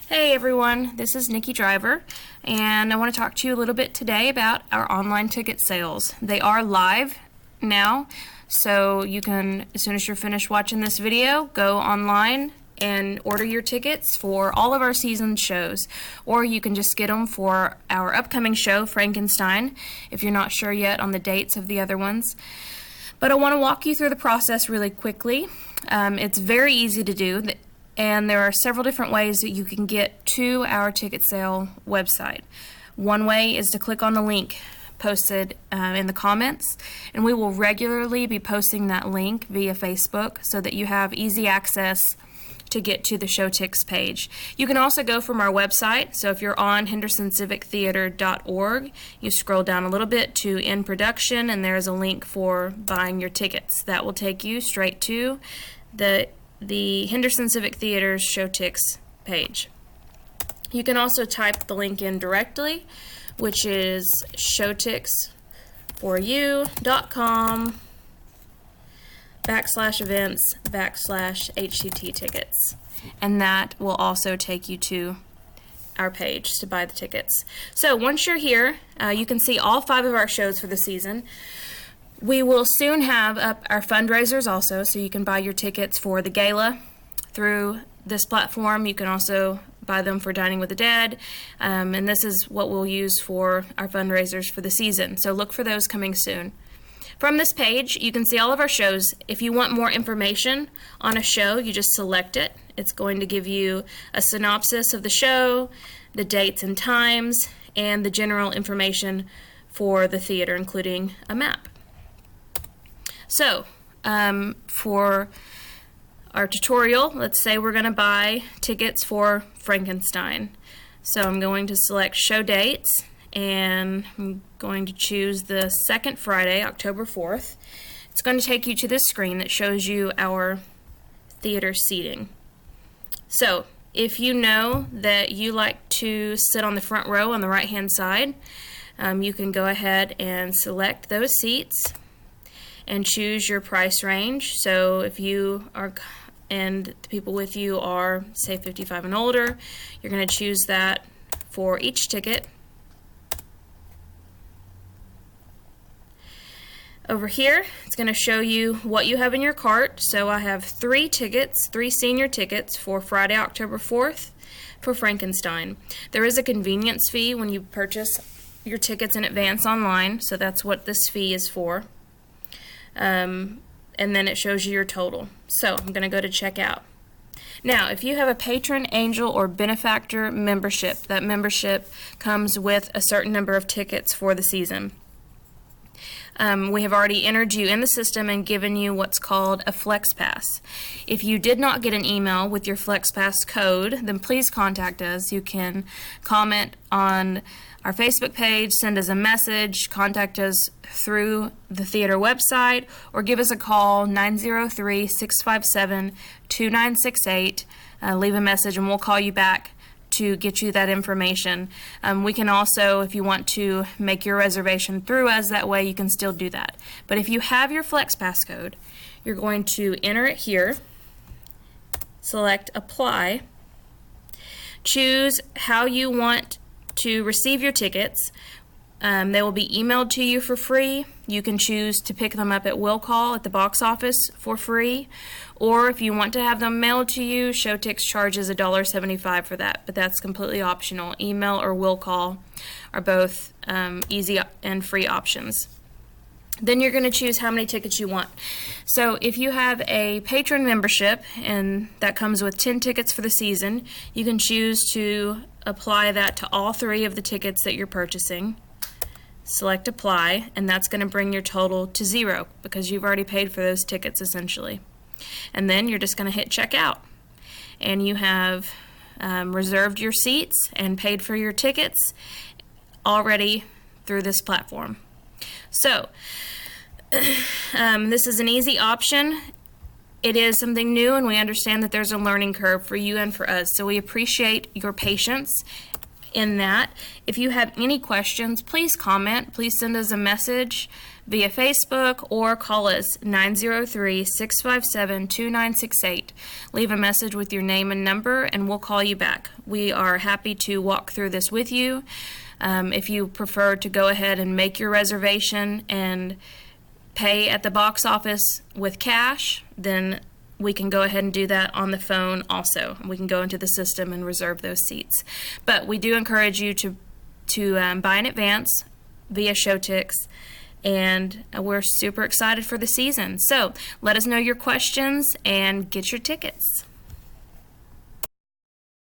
Hey everyone, this is Nikki Driver, and I want to talk to you a little bit today about our online ticket sales. They are live now, so you can, as soon as you're finished watching this video, go online and order your tickets for all of our season shows, or you can just get them for our upcoming show, Frankenstein, if you're not sure yet on the dates of the other ones. But I want to walk you through the process really quickly. It's very easy to do. And there are several different ways that you can get to our ticket sale website. One way is to click on the link posted in the comments, and we will regularly be posting that link via Facebook so that you have easy access to get to the ShowTix page. You can also go from our website, so if you're on HendersonCivicTheater.org, you scroll down a little bit to In Production, and there's a link for buying your tickets. That will take you straight to the Henderson Civic Theater's ShowTix page. You can also type the link in directly, which is showtix4u.com/events/HCT tickets, and that will also take you to our page to buy the tickets. So once you're here, you can see all 5 of our shows for the season. We will soon have up our fundraisers also, so you can buy your tickets for the gala through this platform. You can also buy them for Dining with the Dead, and this is what we'll use for our fundraisers for the season. So look for those coming soon. From this page, you can see all of our shows. If you want more information on a show, you just select it. It's going to give you a synopsis of the show, the dates and times, and the general information for the theater, including a map. So, for our tutorial, let's say we're going to buy tickets for Frankenstein. So I'm going to select show dates, and I'm going to choose the second Friday, October 4th. It's going to take you to this screen that shows you our theater seating. So, if you know that you like to sit on the front row on the right-hand side, you can go ahead and select those seats and choose your price range. So if you are, and the people with you are, say, 55 and older, you're going to choose that for each ticket. Over here, it's going to show you what you have in your cart. So I have 3 tickets, 3 senior tickets for Friday, October 4th for Frankenstein. There is a convenience fee when you purchase your tickets in advance online, so that's what this fee is for. And then it shows you your total. So I'm going to go to checkout. Now, if you have a patron, angel, or benefactor membership, that membership comes with a certain number of tickets for the season. We have already entered you in the system and given you what's called a FlexPass. If you did not get an email with your FlexPass code, then please contact us. You can comment on our Facebook page, send us a message, contact us through the theater website, or give us a call, 903-657-2968. Leave a message and we'll call you back to get you that information. We can also, if you want to make your reservation through us, that way you can still do that. But if you have your FlexPass code, you're going to enter it here, select Apply, choose how you want to receive your tickets. They will be emailed to you for free. You can choose to pick them up at will call at the box office for free, or if you want to have them mailed to you, ShowTix charges $1.75 for that, but that's completely optional. Email or will call are both easy and free options. Then you're going to choose how many tickets you want. So if you have a patron membership, and that comes with 10 tickets for the season, you can choose to apply that to all 3 of the tickets that you're purchasing. Select Apply, and that's going to bring your total to 0 because you've already paid for those tickets essentially. And then you're just going to hit Checkout, and you have reserved your seats and paid for your tickets already through this platform. So this is an easy option. It is something new, and we understand that there's a learning curve for you and for us, so we appreciate your patience in that. If you have any questions, please comment. Please send us a message via Facebook or call us 903-657-2968. Leave a message with your name and number and we'll call you back. We are happy to walk through this with you. If you prefer to go ahead and make your reservation and pay at the box office with cash, then we can go ahead and do that on the phone also. We can go into the system and reserve those seats. But we do encourage you to buy in advance via Showtix, and we're super excited for the season. So let us know your questions and get your tickets.